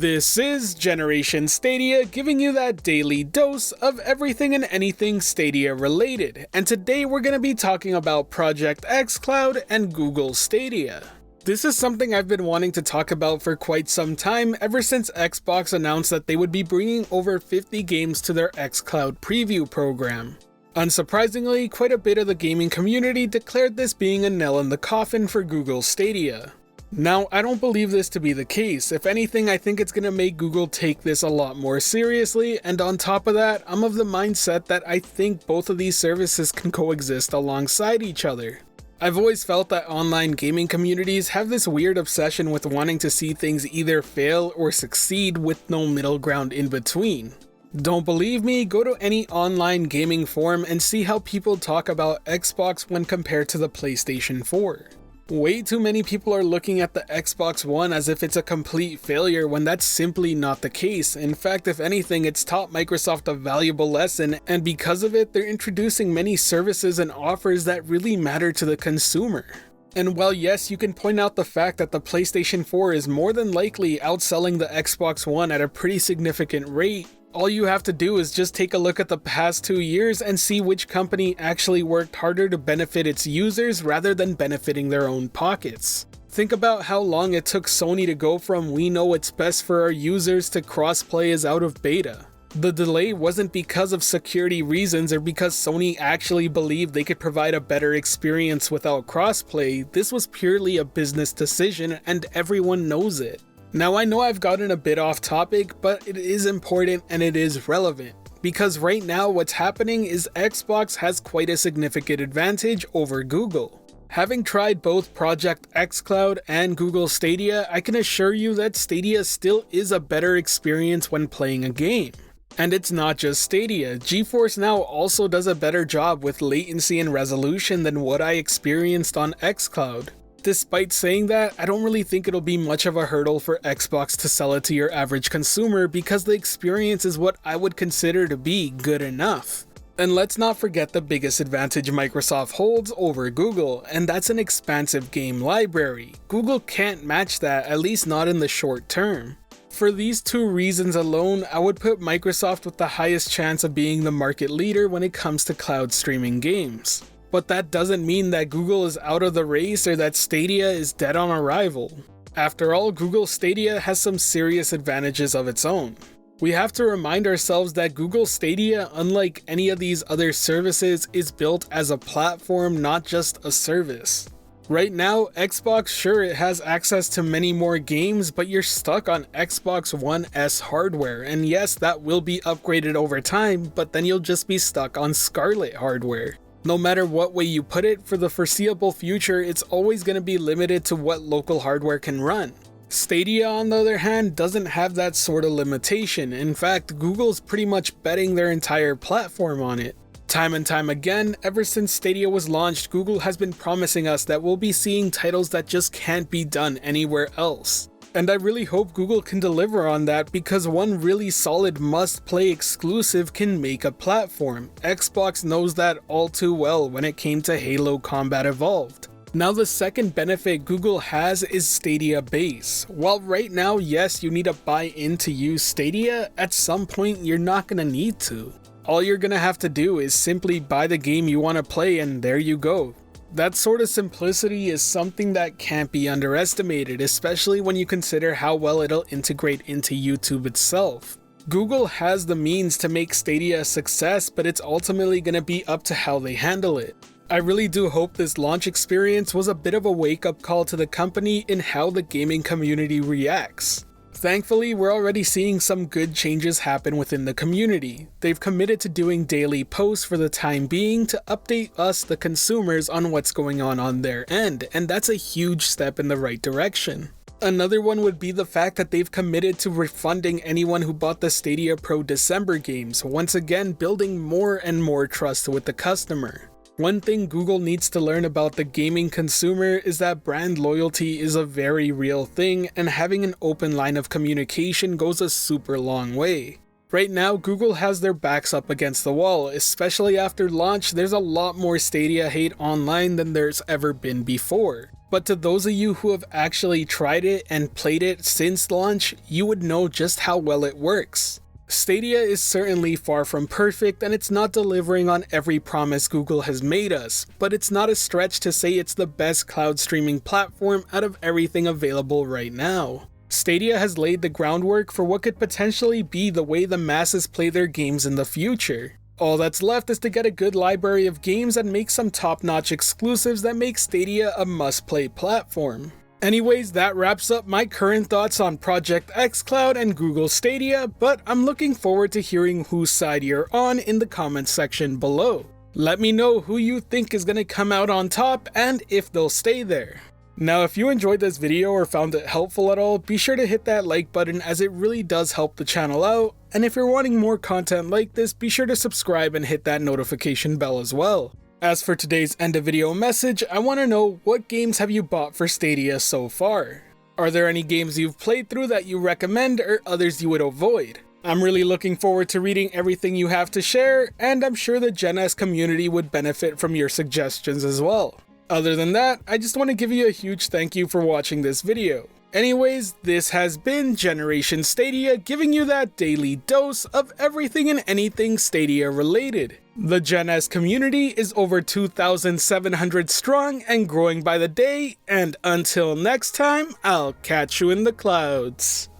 This is Generation Stadia, giving you that daily dose of everything and anything Stadia related, and today we're going to be talking about Project Xcloud and Google Stadia. This is something I've been wanting to talk about for quite some time, ever since Xbox announced that they would be bringing over 50 games to their Xcloud preview program. Unsurprisingly, quite a bit of the gaming community declared this being a nail in the coffin for Google Stadia. Now, I don't believe this to be the case. If anything, I think it's going to make Google take this a lot more seriously, and on top of that, I'm of the mindset that I think both of these services can coexist alongside each other. I've always felt that online gaming communities have this weird obsession with wanting to see things either fail or succeed with no middle ground in between. Don't believe me? Go to any online gaming forum and see how people talk about Xbox when compared to the PlayStation 4. Way too many people are looking at the Xbox One as if it's a complete failure when that's simply not the case. In fact, if anything, it's taught Microsoft a valuable lesson, and because of it, they're introducing many services and offers that really matter to the consumer. And while yes, you can point out the fact that the PlayStation 4 is more than likely outselling the Xbox One at a pretty significant rate, all you have to do is just take a look at the past 2 years and see which company actually worked harder to benefit its users rather than benefiting their own pockets. Think about how long it took Sony to go from "we know what's best for our users" to "crossplay is out of beta." The delay wasn't because of security reasons or because Sony actually believed they could provide a better experience without crossplay. This was purely a business decision, and everyone knows it. Now, I know I've gotten a bit off topic, but it is important and it is relevant, because right now what's happening is Xbox has quite a significant advantage over Google. Having tried both Project Xcloud and Google Stadia, I can assure you that Stadia still is a better experience when playing a game. And it's not just Stadia. GeForce Now also does a better job with latency and resolution than what I experienced on Xcloud. Despite saying that, I don't really think it'll be much of a hurdle for Xbox to sell it to your average consumer because the experience is what I would consider to be good enough. And let's not forget the biggest advantage Microsoft holds over Google, and that's an expansive game library. Google can't match that, at least not in the short term. For these two reasons alone, I would put Microsoft with the highest chance of being the market leader when it comes to cloud streaming games. But that doesn't mean that Google is out of the race or that Stadia is dead on arrival. After all, Google Stadia has some serious advantages of its own. We have to remind ourselves that Google Stadia, unlike any of these other services, is built as a platform, not just a service. Right now, Xbox, sure, it has access to many more games, but you're stuck on Xbox One S hardware, and yes, that will be upgraded over time, but then you'll just be stuck on Scarlet hardware. No matter what way you put it, for the foreseeable future, it's always going to be limited to what local hardware can run. Stadia, on the other hand, doesn't have that sort of limitation. In fact, Google's pretty much betting their entire platform on it. Time and time again, ever since Stadia was launched, Google has been promising us that we'll be seeing titles that just can't be done anywhere else. And I really hope Google can deliver on that, because one really solid must-play exclusive can make a platform. Xbox knows that all too well when it came to Halo Combat Evolved. Now, the second benefit Google has is Stadia Base. While right now, yes, you need to buy in to use Stadia, at some point you're not going to need to. All you're going to have to do is simply buy the game you want to play, and there you go. That sort of simplicity is something that can't be underestimated, especially when you consider how well it'll integrate into YouTube itself. Google has the means to make Stadia a success, but it's ultimately going to be up to how they handle it. I really do hope this launch experience was a bit of a wake-up call to the company in how the gaming community reacts. Thankfully, we're already seeing some good changes happen within the community. They've committed to doing daily posts for the time being to update us, the consumers, on what's going on their end, and that's a huge step in the right direction. Another one would be the fact that they've committed to refunding anyone who bought the Stadia Pro December games, once again building more and more trust with the customer. One thing Google needs to learn about the gaming consumer is that brand loyalty is a very real thing, and having an open line of communication goes a super long way. Right now, Google has their backs up against the wall, especially after launch. There's a lot more Stadia hate online than there's ever been before. but to those of you who have actually tried it and played it since launch, you would know just how well it works. Stadia is certainly far from perfect and it's not delivering on every promise Google has made us, but it's not a stretch to say it's the best cloud streaming platform out of everything available right now. Stadia has laid the groundwork for what could potentially be the way the masses play their games in the future. All that's left is to get a good library of games and make some top-notch exclusives that make Stadia a must-play platform. Anyways, that wraps up my current thoughts on Project Xcloud and Google Stadia, but I'm looking forward to hearing whose side you're on in the comments section below. Let me know who you think is gonna come out on top and if they'll stay there. Now, if you enjoyed this video or found it helpful at all, be sure to hit that like button as it really does help the channel out, and if you're wanting more content like this, be sure to subscribe and hit that notification bell as well. As for today's end of video message, I want to know, what games have you bought for Stadia so far? Are there any games you've played through that you recommend or others you would avoid? I'm really looking forward to reading everything you have to share, and I'm sure the Gen S community would benefit from your suggestions as well. Other than that, I just want to give you a huge thank you for watching this video. Anyways, this has been Generation Stadia, giving you that daily dose of everything and anything Stadia related. The Gen S community is over 2,700 strong and growing by the day, and until next time, I'll catch you in the clouds.